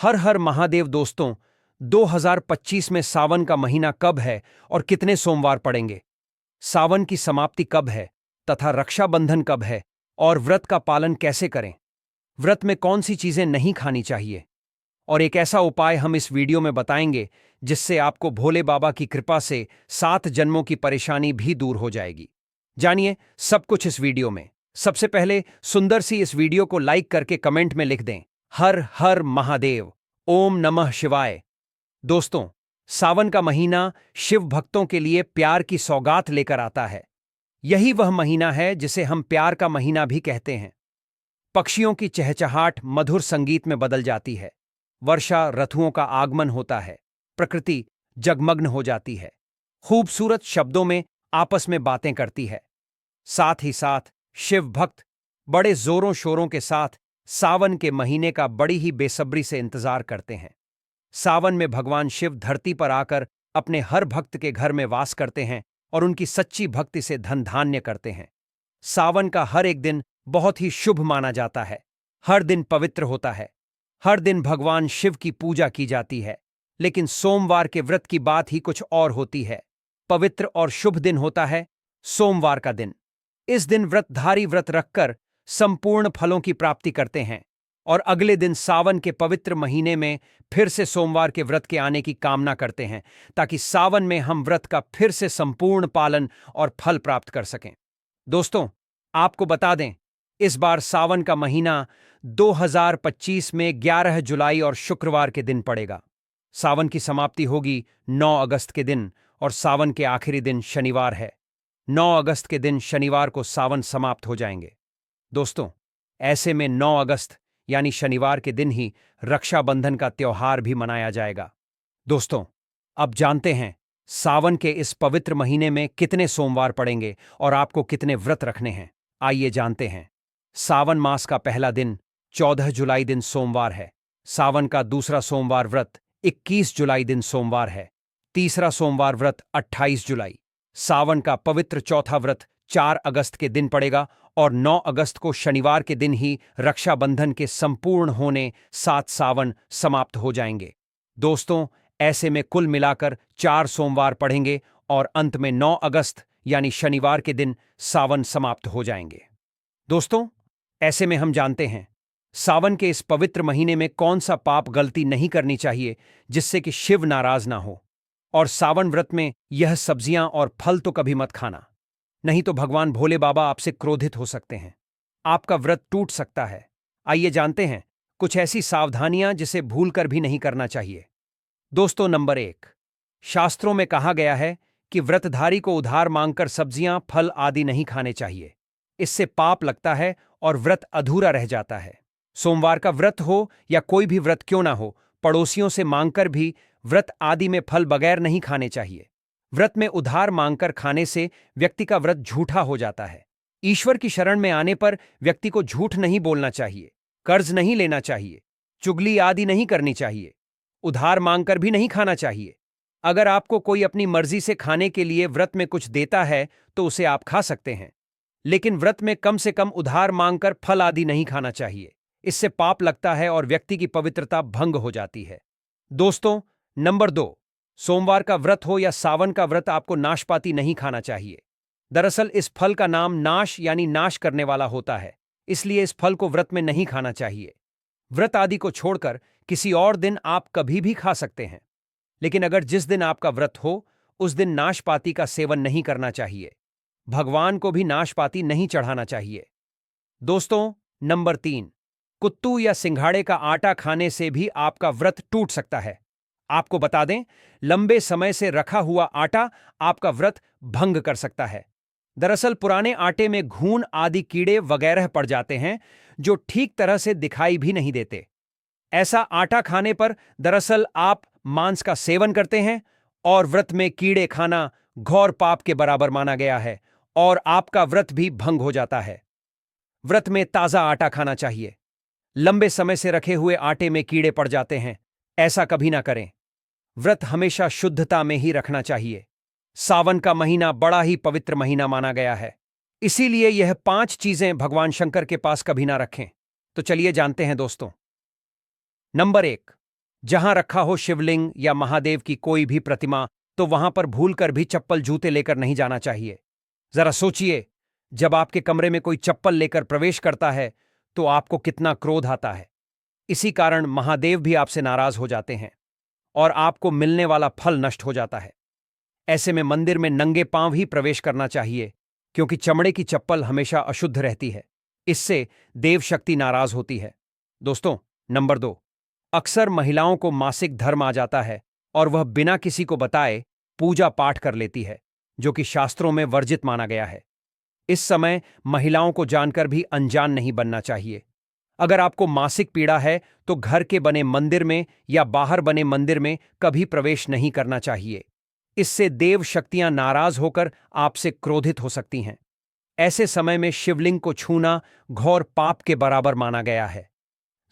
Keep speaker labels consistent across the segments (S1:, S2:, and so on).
S1: हर हर महादेव दोस्तों। 2025 में सावन का महीना कब है और कितने सोमवार पड़ेंगे? सावन की समाप्ति कब है तथा रक्षाबंधन कब है और व्रत का पालन कैसे करें? व्रत में कौन सी चीजें नहीं खानी चाहिए और एक ऐसा उपाय हम इस वीडियो में बताएंगे जिससे आपको भोले बाबा की कृपा से 7 जन्मों की परेशानी भी दूर हो जाएगी। जानिए सब कुछ इस वीडियो में। सबसे पहले सुंदर सी इस वीडियो को लाइक करके कमेंट में लिख दें, हर हर महादेव, ओम नमः शिवाय। दोस्तों, सावन का महीना शिव भक्तों के लिए प्यार की सौगात लेकर आता है। यही वह महीना है जिसे हम प्यार का महीना भी कहते हैं। पक्षियों की चहचहाट मधुर संगीत में बदल जाती है, वर्षा ऋतुओं का आगमन होता है, प्रकृति जगमग्न हो जाती है, खूबसूरत शब्दों में आपस में बातें करती है। साथ ही साथ शिव भक्त बड़े जोरों शोरों के साथ सावन के महीने का बड़ी ही बेसब्री से इंतजार करते हैं। सावन में भगवान शिव धरती पर आकर अपने हर भक्त के घर में वास करते हैं और उनकी सच्ची भक्ति से धन धान्य करते हैं। सावन का हर एक दिन बहुत ही शुभ माना जाता है। हर दिन पवित्र होता है। हर दिन भगवान शिव की पूजा की जाती है। लेकिन सोमवार के व्रत की बात ही कुछ और होती है। पवित्र और शुभ दिन होता है सोमवार का दिन। इस दिन व्रतधारी व्रत रखकर संपूर्ण फलों की प्राप्ति करते हैं और अगले दिन सावन के पवित्र महीने में फिर से सोमवार के व्रत के आने की कामना करते हैं ताकि सावन में हम व्रत का फिर से संपूर्ण पालन और फल प्राप्त कर सकें। दोस्तों, आपको बता दें, इस बार सावन का महीना 2025 में 11 जुलाई और शुक्रवार के दिन पड़ेगा। सावन की समाप्ति होगी 9 अगस्त के दिन और सावन के आखिरी दिन शनिवार है। 9 अगस्त के दिन शनिवार को सावन समाप्त हो जाएंगे। दोस्तों, ऐसे में 9 अगस्त यानी शनिवार के दिन ही रक्षाबंधन का त्योहार भी मनाया जाएगा। दोस्तों, अब जानते हैं सावन के इस पवित्र महीने में कितने सोमवार पड़ेंगे और आपको कितने व्रत रखने हैं। आइए जानते हैं। सावन मास का पहला दिन 14 जुलाई दिन सोमवार है। सावन का दूसरा सोमवार व्रत 21 जुलाई दिन सोमवार है। तीसरा सोमवार व्रत 28 जुलाई। सावन का पवित्र चौथा व्रत 4 अगस्त के दिन पड़ेगा और 9 अगस्त को शनिवार के दिन ही रक्षाबंधन के संपूर्ण होने 7 सावन समाप्त हो जाएंगे। दोस्तों, ऐसे में कुल मिलाकर 4 सोमवार पड़ेंगे और अंत में 9 अगस्त यानी शनिवार के दिन सावन समाप्त हो जाएंगे। दोस्तों, ऐसे में हम जानते हैं सावन के इस पवित्र महीने में कौन सा पाप गलती नहीं करनी चाहिए जिससे कि शिव नाराज ना हो। और सावन व्रत में यह सब्जियां और फल तो कभी मत खाना, नहीं तो भगवान भोले बाबा आपसे क्रोधित हो सकते हैं। आपका व्रत टूट सकता है। आइए जानते हैं कुछ ऐसी सावधानियां जिसे भूलकर भी नहीं करना चाहिए। दोस्तों, नंबर 1, शास्त्रों में कहा गया है कि व्रतधारी को उधार मांगकर सब्जियां फल आदि नहीं खाने चाहिए। इससे पाप लगता है और व्रत अधूरा रह जाता है। सोमवार का व्रत हो या कोई भी व्रत क्यों ना हो, पड़ोसियों से मांगकर भी व्रत आदि में फल बगैर नहीं खाने चाहिए। व्रत में उधार मांगकर खाने से व्यक्ति का व्रत झूठा हो जाता है। ईश्वर की शरण में आने पर व्यक्ति को झूठ नहीं बोलना चाहिए, कर्ज नहीं लेना चाहिए, चुगली आदि नहीं करनी चाहिए, उधार मांगकर भी नहीं खाना चाहिए। अगर आपको कोई अपनी मर्जी से खाने के लिए व्रत में कुछ देता है तो उसे आप खा सकते हैं, लेकिन व्रत में कम से कम उधार मांगकर फल आदि नहीं खाना चाहिए। इससे पाप लगता है और व्यक्ति की पवित्रता भंग हो जाती है। दोस्तों, नंबर 2, सोमवार का व्रत हो या सावन का व्रत, आपको नाशपाती नहीं खाना चाहिए। दरअसल इस फल का नाम नाश यानी नाश करने वाला होता है, इसलिए इस फल को व्रत में नहीं खाना चाहिए। व्रत आदि को छोड़कर किसी और दिन आप कभी भी खा सकते हैं, लेकिन अगर जिस दिन आपका व्रत हो उस दिन नाशपाती का सेवन नहीं करना चाहिए। भगवान को भी नाशपाती नहीं चढ़ाना चाहिए। दोस्तों, नंबर 3, कुत्तू या सिंघाड़े का आटा खाने से भी आपका व्रत टूट सकता है। आपको बता दें, लंबे समय से रखा हुआ आटा आपका व्रत भंग कर सकता है। दरअसल पुराने आटे में घून आदि कीड़े वगैरह पड़ जाते हैं जो ठीक तरह से दिखाई भी नहीं देते। ऐसा आटा खाने पर दरअसल आप मांस का सेवन करते हैं और व्रत में कीड़े खाना घोर पाप के बराबर माना गया है और आपका व्रत भी भंग हो जाता है। व्रत में ताजा आटा खाना चाहिए। लंबे समय से रखे हुए आटे में कीड़े पड़ जाते हैं, ऐसा कभी ना करें। व्रत हमेशा शुद्धता में ही रखना चाहिए। सावन का महीना बड़ा ही पवित्र महीना माना गया है, इसीलिए यह 5 चीजें भगवान शंकर के पास कभी ना रखें। तो चलिए जानते हैं दोस्तों। नंबर 1, जहां रखा हो शिवलिंग या महादेव की कोई भी प्रतिमा, तो वहां पर भूलकर भी चप्पल जूते लेकर नहीं जाना चाहिए। जरा सोचिए, जब आपके कमरे में कोई चप्पल लेकर प्रवेश करता है तो आपको कितना क्रोध आता है। इसी कारण महादेव भी आपसे नाराज हो जाते हैं और आपको मिलने वाला फल नष्ट हो जाता है। ऐसे में मंदिर में नंगे पांव ही प्रवेश करना चाहिए, क्योंकि चमड़े की चप्पल हमेशा अशुद्ध रहती है। इससे देव शक्ति नाराज होती है। दोस्तों, नंबर 2, अक्सर महिलाओं को मासिक धर्म आ जाता है और वह बिना किसी को बताए पूजा पाठ कर लेती है, जो कि शास्त्रों में वर्जित माना गया है। इस समय महिलाओं को जानकर भी अनजान नहीं बनना चाहिए। अगर आपको मासिक पीड़ा है तो घर के बने मंदिर में या बाहर बने मंदिर में कभी प्रवेश नहीं करना चाहिए। इससे देव शक्तियां नाराज होकर आपसे क्रोधित हो सकती हैं। ऐसे समय में शिवलिंग को छूना घोर पाप के बराबर माना गया है।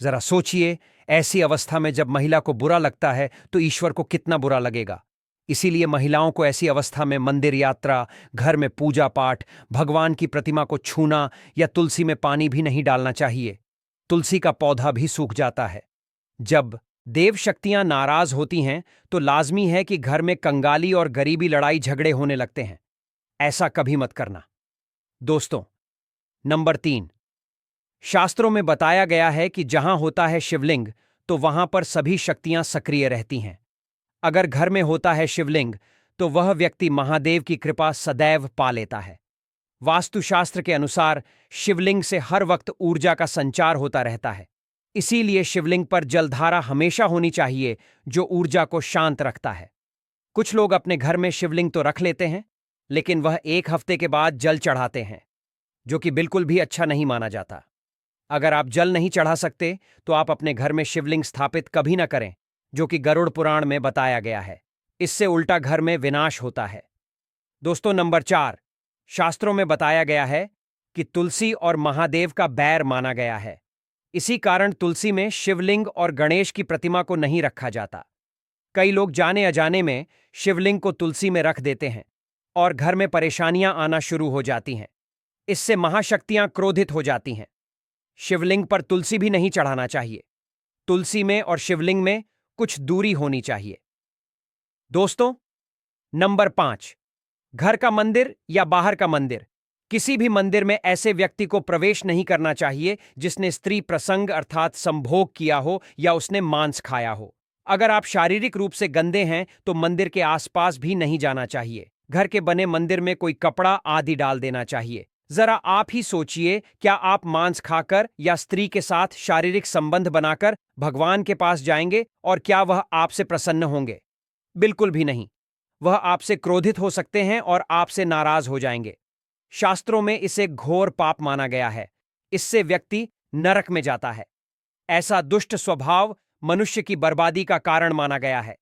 S1: जरा सोचिए, ऐसी अवस्था में जब महिला को बुरा लगता है तो ईश्वर को कितना बुरा लगेगा। इसीलिए महिलाओं को ऐसी अवस्था में मंदिर यात्रा, घर में पूजा पाठ, भगवान की प्रतिमा को छूना या तुलसी में पानी भी नहीं डालना चाहिए। तुलसी का पौधा भी सूख जाता है। जब देव शक्तियां नाराज होती हैं तो लाजमी है कि घर में कंगाली और गरीबी लड़ाई झगड़े होने लगते हैं। ऐसा कभी मत करना। दोस्तों, नंबर 3, शास्त्रों में बताया गया है कि जहां होता है शिवलिंग तो वहां पर सभी शक्तियां सक्रिय रहती हैं। अगर घर में होता है शिवलिंग तो वह व्यक्ति महादेव की कृपा सदैव पा लेता है। वास्तुशास्त्र के अनुसार शिवलिंग से हर वक्त ऊर्जा का संचार होता रहता है। इसीलिए शिवलिंग पर जलधारा हमेशा होनी चाहिए, जो ऊर्जा को शांत रखता है। कुछ लोग अपने घर में शिवलिंग तो रख लेते हैं, लेकिन वह 1 हफ्ते के बाद जल चढ़ाते हैं, जो कि बिल्कुल भी अच्छा नहीं माना जाता। अगर आप जल नहीं चढ़ा सकते तो आप अपने घर में शिवलिंग स्थापित कभी न करें, जो कि गरुड़ पुराण में बताया गया है। इससे उल्टा घर में विनाश होता है। दोस्तों, नंबर 4, शास्त्रों में बताया गया है कि तुलसी और महादेव का बैर माना गया है। इसी कारण तुलसी में शिवलिंग और गणेश की प्रतिमा को नहीं रखा जाता। कई लोग जाने अजाने में शिवलिंग को तुलसी में रख देते हैं और घर में परेशानियां आना शुरू हो जाती हैं। इससे महाशक्तियां क्रोधित हो जाती हैं। शिवलिंग पर तुलसी भी नहीं चढ़ाना चाहिए। तुलसी में और शिवलिंग में कुछ दूरी होनी चाहिए। दोस्तों, नंबर 5, घर का मंदिर या बाहर का मंदिर, किसी भी मंदिर में ऐसे व्यक्ति को प्रवेश नहीं करना चाहिए जिसने स्त्री प्रसंग अर्थात संभोग किया हो या उसने मांस खाया हो। अगर आप शारीरिक रूप से गंदे हैं तो मंदिर के आसपास भी नहीं जाना चाहिए। घर के बने मंदिर में कोई कपड़ा आदि डाल देना चाहिए। जरा आप ही सोचिए, क्या आप मांस खाकर या स्त्री के साथ शारीरिक संबंध बनाकर भगवान के पास जाएंगे और क्या वह आपसे प्रसन्न होंगे? बिल्कुल भी नहीं। वह आपसे क्रोधित हो सकते हैं और आपसे नाराज हो जाएंगे। शास्त्रों में इसे घोर पाप माना गया है। इससे व्यक्ति नरक में जाता है। ऐसा दुष्ट स्वभाव मनुष्य की बर्बादी का कारण माना गया है।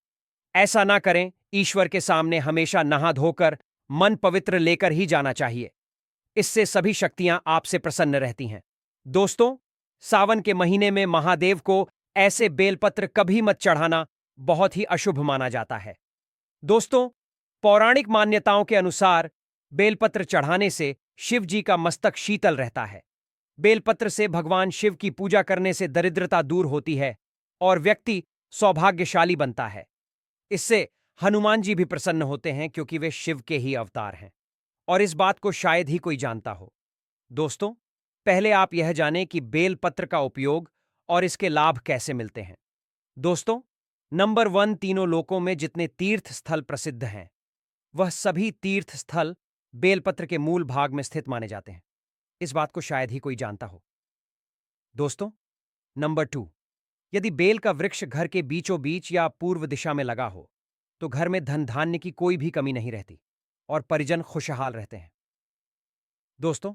S1: ऐसा ना करें। ईश्वर के सामने हमेशा नहा धोकर मन पवित्र लेकर ही जाना चाहिए। इससे सभी शक्तियां आपसे प्रसन्न रहती हैं। दोस्तों, सावन के महीने में महादेव को ऐसे बेलपत्र कभी मत चढ़ाना, बहुत ही अशुभ माना जाता है। दोस्तों, पौराणिक मान्यताओं के अनुसार बेलपत्र चढ़ाने से शिव जी का मस्तक शीतल रहता है। बेलपत्र से भगवान शिव की पूजा करने से दरिद्रता दूर होती है और व्यक्ति सौभाग्यशाली बनता है। इससे हनुमान जी भी प्रसन्न होते हैं, क्योंकि वे शिव के ही अवतार हैं और इस बात को शायद ही कोई जानता हो। दोस्तों, पहले आप यह जानें कि बेलपत्र का उपयोग और इसके लाभ कैसे मिलते हैं। दोस्तों, नंबर 1, तीनों लोकों में जितने तीर्थ स्थल प्रसिद्ध हैं, वह सभी तीर्थ स्थल बेलपत्र के मूल भाग में स्थित माने जाते हैं। इस बात को शायद ही कोई जानता हो। दोस्तों, नंबर 2, यदि बेल का वृक्ष घर के बीचों बीच या पूर्व दिशा में लगा हो तो घर में धन धान्य की कोई भी कमी नहीं रहती और परिजन खुशहाल रहते हैं। दोस्तों,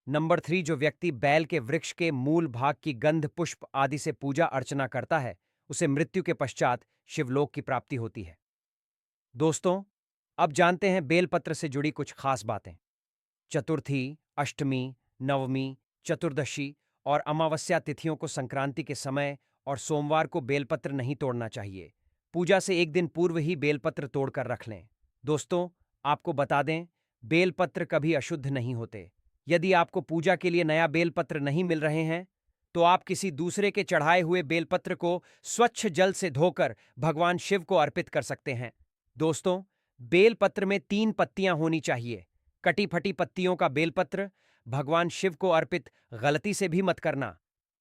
S1: नंबर 3, जो व्यक्ति बैल के वृक्ष के मूल भाग की गंध पुष्प आदि से पूजा अर्चना करता है, उसे मृत्यु के पश्चात शिवलोक की प्राप्ति होती है। दोस्तों, अब जानते हैं बेलपत्र से जुड़ी कुछ खास बातें। चतुर्थी, अष्टमी, नवमी, चतुर्दशी और अमावस्या तिथियों को संक्रांति के समय और सोमवार को बेलपत्र नहीं तोड़ना चाहिए। पूजा से एक दिन पूर्व ही बेलपत्र तोड़कर रख लें। दोस्तों, आपको बता दें, बेलपत्र कभी अशुद्ध नहीं होते। यदि आपको पूजा के लिए नया बेलपत्र नहीं मिल रहे हैं तो आप किसी दूसरे के चढ़ाए हुए बेलपत्र को स्वच्छ जल से धोकर भगवान शिव को अर्पित कर सकते हैं। दोस्तों, बेलपत्र में 3 पत्तियां होनी चाहिए। कटी फटी पत्तियों का बेलपत्र भगवान शिव को अर्पित गलती से भी मत करना।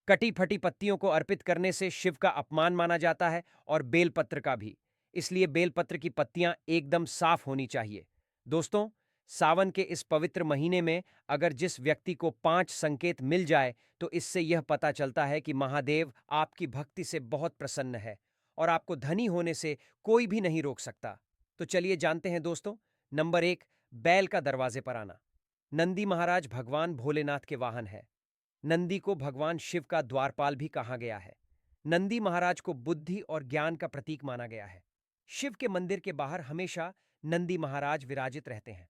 S1: कटी फटी पत्तियों को अर्पित करने से शिव का अपमान माना जाता है और बेलपत्र का भी। इसलिए बेलपत्र की पत्तियां एकदम साफ होनी चाहिए। दोस्तों, सावन के इस पवित्र महीने में अगर जिस व्यक्ति को 5 संकेत मिल जाए तो इससे यह पता चलता है कि महादेव आपकी भक्ति से बहुत प्रसन्न है और आपको धनी होने से कोई भी नहीं रोक सकता। तो चलिए जानते हैं दोस्तों। नंबर 1, बैल का दरवाजे पर आना। नंदी महाराज भगवान भोलेनाथ के वाहन है। नंदी को भगवान शिव का द्वारपाल भी कहा गया है। नंदी महाराज को बुद्धि और ज्ञान का प्रतीक माना गया है। शिव के मंदिर के बाहर हमेशा नंदी महाराज विराजित रहते हैं।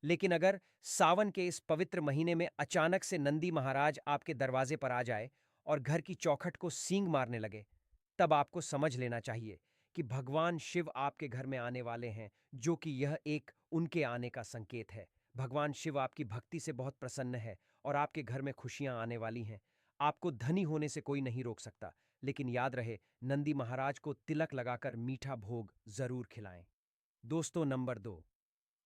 S1: लेकिन अगर सावन के इस पवित्र महीने में अचानक से नंदी महाराज आपके दरवाजे पर आ जाए और घर की चौखट को सींग मारने लगे, तब आपको समझ लेना चाहिए कि भगवान शिव आपके घर में आने वाले हैं, जो कि यह एक उनके आने का संकेत है। भगवान शिव आपकी भक्ति से बहुत प्रसन्न है और आपके घर में खुशियां आने वाली हैं। आपको धनी होने से कोई नहीं रोक सकता, लेकिन याद रहे, नंदी महाराज को तिलक लगाकर मीठा भोग जरूर खिलाएं। दोस्तों, नंबर 2,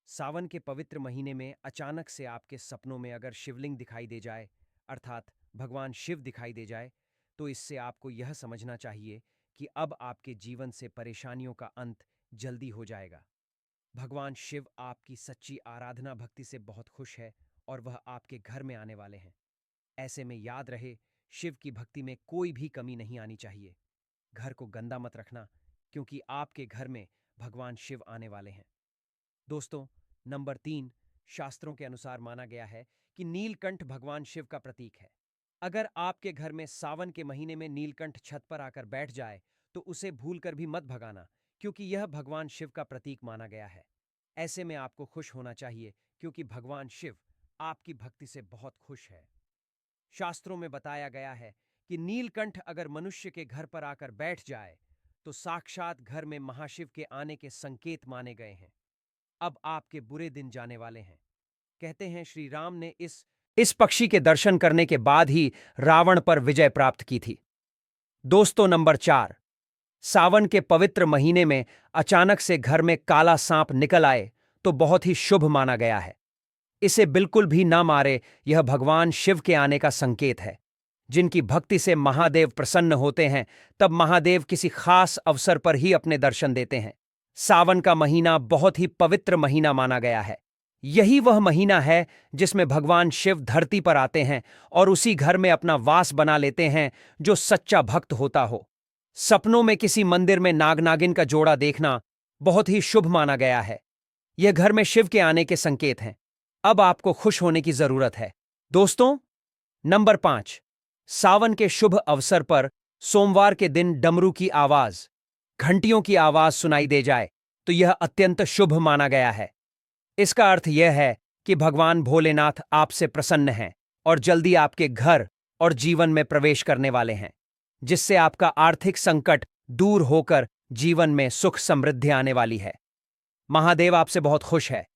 S1: सावन के पवित्र महीने में अचानक से आपके सपनों में अगर शिवलिंग दिखाई दे जाए, अर्थात भगवान शिव दिखाई दे जाए, तो इससे आपको यह समझना चाहिए कि अब आपके जीवन से परेशानियों का अंत जल्दी हो जाएगा। भगवान शिव आपकी सच्ची आराधना भक्ति से बहुत खुश है और वह आपके घर में आने वाले हैं। ऐसे में याद रहे, शिव की भक्ति में कोई भी कमी नहीं आनी चाहिए। घर को गंदा मत रखना, क्योंकि आपके घर में भगवान शिव आने वाले हैं। दोस्तों, नंबर 3, शास्त्रों के अनुसार माना गया है कि नीलकंठ भगवान शिव का प्रतीक है। अगर आपके घर में सावन के महीने में नीलकंठ छत पर आकर बैठ जाए तो उसे भूलकर भी मत भगाना, क्योंकि यह भगवान शिव का प्रतीक माना गया है। ऐसे में आपको खुश होना चाहिए, क्योंकि भगवान शिव आपकी भक्ति से बहुत खुश है। शास्त्रों में बताया गया है कि नीलकंठ अगर मनुष्य के घर पर आकर बैठ जाए तो साक्षात घर में महाशिव के आने के संकेत माने गए हैं। अब आपके बुरे दिन जाने वाले हैं। कहते हैं श्री राम ने इस पक्षी के दर्शन करने के बाद ही रावण पर विजय प्राप्त की थी। दोस्तों, नंबर 4, सावन के पवित्र महीने में अचानक से घर में काला सांप निकल आए तो बहुत ही शुभ माना गया है। इसे बिल्कुल भी ना मारे, यह भगवान शिव के आने का संकेत है। जिनकी भक्ति से महादेव प्रसन्न होते हैं, तब महादेव किसी खास अवसर पर ही अपने दर्शन देते हैं। सावन का महीना बहुत ही पवित्र महीना माना गया है। यही वह महीना है जिसमें भगवान शिव धरती पर आते हैं और उसी घर में अपना वास बना लेते हैं जो सच्चा भक्त होता हो। सपनों में किसी मंदिर में नाग नागिन का जोड़ा देखना बहुत ही शुभ माना गया है। यह घर में शिव के आने के संकेत हैं। अब आपको खुश होने की जरूरत है। दोस्तों, नंबर 5, सावन के शुभ अवसर पर सोमवार के दिन डमरू की आवाज, घंटियों की आवाज सुनाई दे जाए तो यह अत्यंत शुभ माना गया है। इसका अर्थ यह है कि भगवान भोलेनाथ आपसे प्रसन्न हैं और जल्दी आपके घर और जीवन में प्रवेश करने वाले हैं, जिससे आपका आर्थिक संकट दूर होकर जीवन में सुख समृद्धि आने वाली है। महादेव आपसे बहुत खुश है।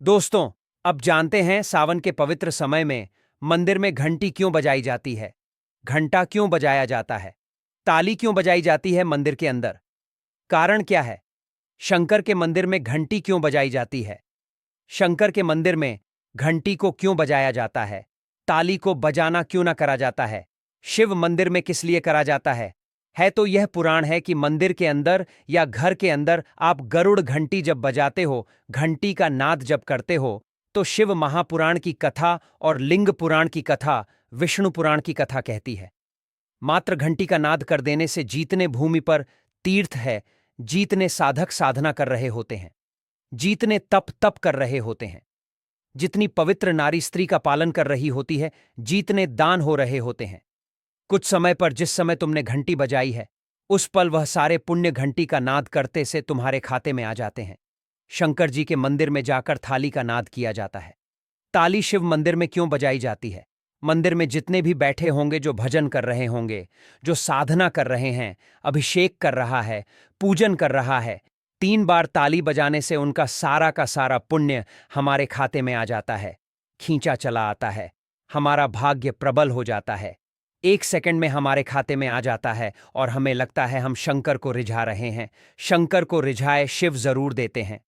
S1: दोस्तों, अब जानते हैं सावन के पवित्र समय में मंदिर में घंटी क्यों बजाई जाती है, घंटा क्यों बजाया जाता है, ताली क्यों बजाई जाती है मंदिर के अंदर, कारण क्या है, शंकर के मंदिर में घंटी क्यों बजाई जाती है, शंकर के मंदिर में घंटी को क्यों बजाया जाता है, ताली को बजाना क्यों ना करा जाता है, शिव मंदिर में किस लिए करा जाता है तो यह पुराण है कि मंदिर के अंदर या घर के अंदर आप गरुड़ घंटी जब बजाते हो, घंटी का नाद जब करते हो, तो शिव महापुराण की कथा और लिंग पुराण की कथा विष्णु पुराण की कथा कहती है। मात्र घंटी का नाद कर देने से जीतने भूमि पर तीर्थ है, जीतने साधक साधना कर रहे होते हैं, जीतने तप कर रहे होते हैं, जितनी पवित्र नारी स्त्री का पालन कर रही होती है, जीतने दान हो रहे होते हैं। कुछ समय पर जिस समय तुमने घंटी बजाई है, उस पल वह सारे पुण्य घंटी का नाद करते से तुम्हारे खाते में आ जाते हैं। शंकर जी के मंदिर में जाकर थाली का नाद किया जाता है। ताली शिव मंदिर में क्यों बजाई जाती है? मंदिर में जितने भी बैठे होंगे, जो भजन कर रहे होंगे, जो साधना कर रहे हैं, अभिषेक कर रहा है, पूजन कर रहा है, 3 बार ताली बजाने से उनका सारा का सारा पुण्य हमारे खाते में आ जाता है, खींचा चला आता है, हमारा भाग्य प्रबल हो जाता है। एक सेकंड में हमारे खाते में आ जाता है और हमें लगता है हम शंकर को रिझा रहे हैं। शंकर को रिझाए शिव जरूर देते हैं।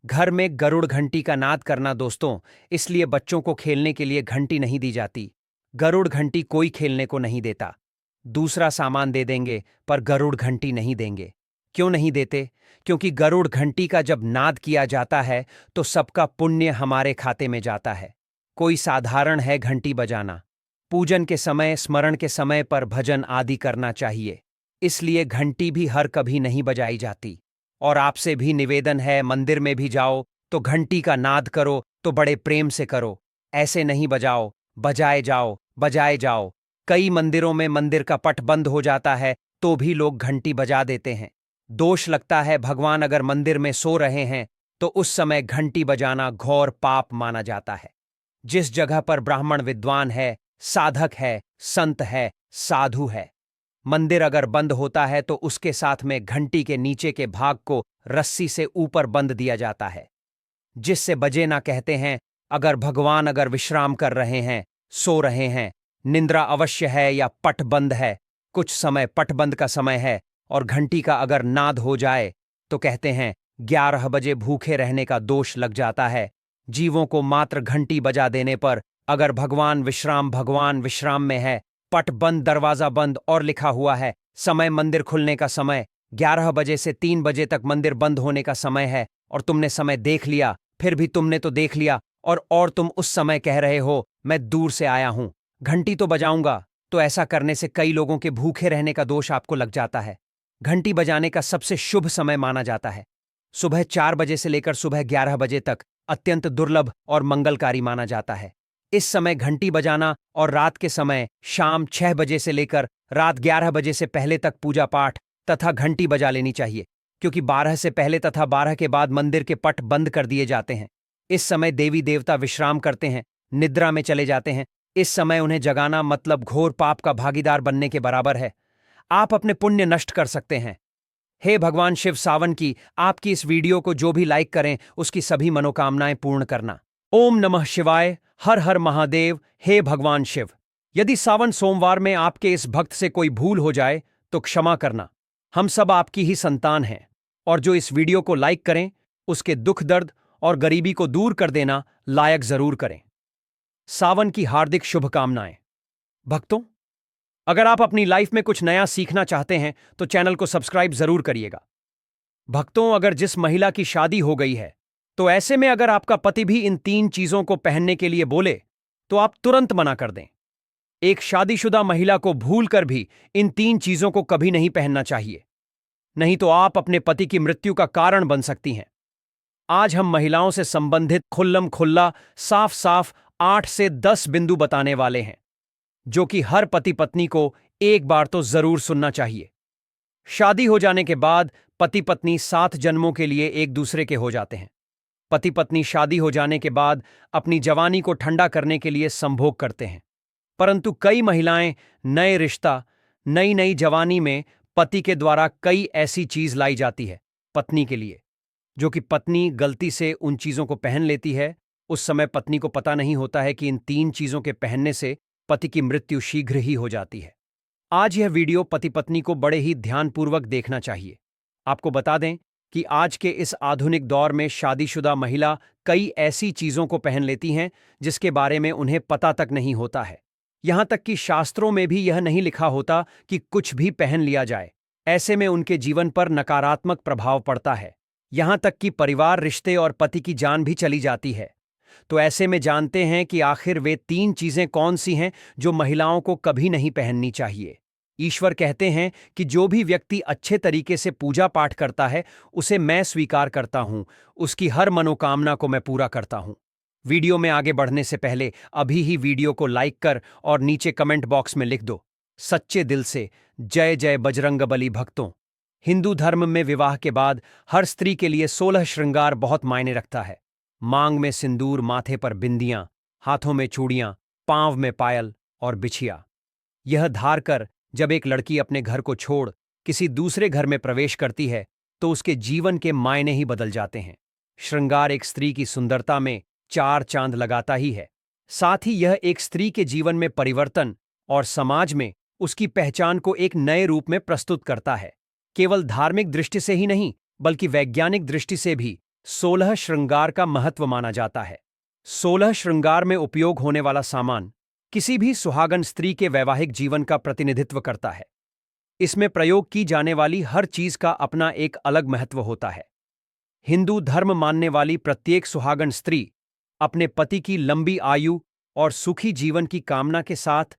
S1: घर में गरुड़ घंटी का नाद करना दोस्तों, इसलिए बच्चों को खेलने के लिए घंटी नहीं दी जाती। गरुड़ घंटी कोई खेलने को नहीं देता। दूसरा सामान दे देंगे पर गरुड़ घंटी नहीं देंगे। क्यों नहीं देते? क्योंकि गरुड़ घंटी का जब नाद किया जाता है तो सबका पुण्य हमारे खाते में जाता है। कोई साधारण है घंटी बजाना? पूजन के समय, स्मरण के समय पर भजन आदि करना चाहिए। इसलिए घंटी भी हर कभी नहीं बजाई जाती। और आपसे भी निवेदन है, मंदिर में भी जाओ तो घंटी का नाद करो तो बड़े प्रेम से करो। ऐसे नहीं बजाओ, बजाए जाओ, बजाए जाओ। कई मंदिरों में मंदिर का पट बंद हो जाता है तो भी लोग घंटी बजा देते हैं। दोष लगता है भगवान अगर मंदिर में सो रहे हैं तो उस समय घंटी बजाना घोर पाप माना जाता है। जिस जगह पर ब्राह्मण विद्वान है, साधक है, संत है, साधु है, मंदिर अगर बंद होता है तो उसके साथ में घंटी के नीचे के भाग को रस्सी से ऊपर बंद दिया जाता है, जिससे बजे ना कहते हैं। अगर भगवान अगर विश्राम कर रहे हैं, सो रहे हैं, निंद्रा अवश्य है या पट बंद है, कुछ समय पट बंद का समय है और घंटी का अगर नाद हो जाए तो कहते हैं 11 बजे भूखे रहने का दोष लग जाता है। जीवों को मात्र घंटी बजा देने पर अगर भगवान विश्राम में है, पट बंद, दरवाजा बंद और लिखा हुआ है समय मंदिर खुलने का समय 11 बजे से 3 बजे तक मंदिर बंद होने का समय है और तुमने समय देख लिया, फिर भी तुमने तो देख लिया और तुम उस समय कह रहे हो मैं दूर से आया हूं, घंटी तो बजाऊंगा, तो ऐसा करने से कई लोगों के भूखे रहने का दोष आपको लग जाता है। घंटी बजाने का सबसे शुभ समय माना जाता है सुबह 4 बजे से लेकर सुबह 11 बजे तक अत्यंत दुर्लभ और मंगलकारी माना जाता है। इस समय घंटी बजाना और रात के समय शाम 6 बजे से लेकर रात 11 बजे से पहले तक पूजा पाठ तथा घंटी बजा लेनी चाहिए, क्योंकि 12 से पहले तथा 12 के बाद मंदिर के पट बंद कर दिए जाते हैं। इस समय देवी देवता विश्राम करते हैं, निद्रा में चले जाते हैं। इस समय उन्हें जगाना मतलब घोर पाप का भागीदार बनने के बराबर है। आप अपने पुण्य नष्ट कर सकते हैं। हे भगवान शिव, सावन की आपकी इस वीडियो को जो भी लाइक करें उसकी सभी मनोकामनाएं पूर्ण करना। ओम नमः शिवाय, हर हर महादेव। हे भगवान शिव, यदि सावन सोमवार में आपके इस भक्त से कोई भूल हो जाए तो क्षमा करना। हम सब आपकी ही संतान हैं और जो इस वीडियो को लाइक करें उसके दुख दर्द और गरीबी को दूर कर देना लायक जरूर करें। सावन की हार्दिक शुभकामनाएं। भक्तों, अगर आप अपनी लाइफ में कुछ नया सीखना चाहते हैं तो चैनल को सब्सक्राइब जरूर करिएगा। भक्तों, अगर जिस महिला की शादी हो गई है तो ऐसे में अगर आपका पति भी इन 3 चीजों को पहनने के लिए बोले तो आप तुरंत मना कर दें। एक शादीशुदा महिला को भूलकर भी इन 3 चीजों को कभी नहीं पहनना चाहिए, नहीं तो आप अपने पति की मृत्यु का कारण बन सकती हैं। आज हम महिलाओं से संबंधित खुल्लम खुल्ला साफ साफ 8 से 10 बिंदु बताने वाले हैं, जो कि हर पति पत्नी को एक बार तो जरूर सुनना चाहिए। शादी हो जाने के बाद पति पत्नी 7 जन्मों के लिए एक दूसरे के हो जाते हैं। पति पत्नी शादी हो जाने के बाद अपनी जवानी को ठंडा करने के लिए संभोग करते हैं, परंतु कई महिलाएं नए रिश्ता, नई नई जवानी में पति के द्वारा कई ऐसी चीज लाई जाती है पत्नी के लिए, जो कि पत्नी गलती से उन चीजों को पहन लेती है। उस समय पत्नी को पता नहीं होता है कि इन 3 चीजों के पहनने से पति की मृत्यु शीघ्र ही हो जाती है। आज यह वीडियो पति पत्नी को बड़े ही ध्यानपूर्वक देखना चाहिए। आपको बता दें कि आज के इस आधुनिक दौर में शादीशुदा महिला कई ऐसी चीजों को पहन लेती हैं जिसके बारे में उन्हें पता तक नहीं होता है। यहां तक कि शास्त्रों में भी यह नहीं लिखा होता कि कुछ भी पहन लिया जाए। ऐसे में उनके जीवन पर नकारात्मक प्रभाव पड़ता है। यहां तक कि परिवार, रिश्ते और पति की जान भी चली जाती है। तो ऐसे में जानते हैं कि आखिर वे 3 चीजें कौन सी हैं जो महिलाओं को कभी नहीं पहननी चाहिए। ईश्वर कहते हैं कि जो भी व्यक्ति अच्छे तरीके से पूजा पाठ करता है उसे मैं स्वीकार करता हूं, उसकी हर मनोकामना को मैं पूरा करता हूं। वीडियो में आगे बढ़ने से पहले अभी ही वीडियो को लाइक कर और नीचे कमेंट बॉक्स में लिख दो सच्चे दिल से जय जय बजरंगबली। भक्तों, हिंदू धर्म में विवाह के बाद हर स्त्री के लिए 16 श्रृंगार बहुत मायने रखता है। मांग में सिंदूर, माथे पर बिंदियां, हाथों में चूड़ियां, पांव में पायल और बिछिया। यह धार कर जब एक लड़की अपने घर को छोड़ किसी दूसरे घर में प्रवेश करती है तो उसके जीवन के मायने ही बदल जाते हैं। श्रृंगार एक स्त्री की सुंदरता में 4 चांद लगाता ही है। साथ ही यह एक स्त्री के जीवन में परिवर्तन और समाज में उसकी पहचान को एक नए रूप में प्रस्तुत करता है। केवल धार्मिक दृष्टि से ही नहीं, बल्कि वैज्ञानिक दृष्टि से भी 16 श्रृंगार का महत्व माना जाता है। 16 श्रृंगार में उपयोग होने वाला सामान किसी भी सुहागन स्त्री के वैवाहिक जीवन का प्रतिनिधित्व करता है। इसमें प्रयोग की जाने वाली हर चीज का अपना एक अलग महत्व होता है। हिंदू धर्म मानने वाली प्रत्येक सुहागन स्त्री अपने पति की लंबी आयु और सुखी जीवन की कामना के साथ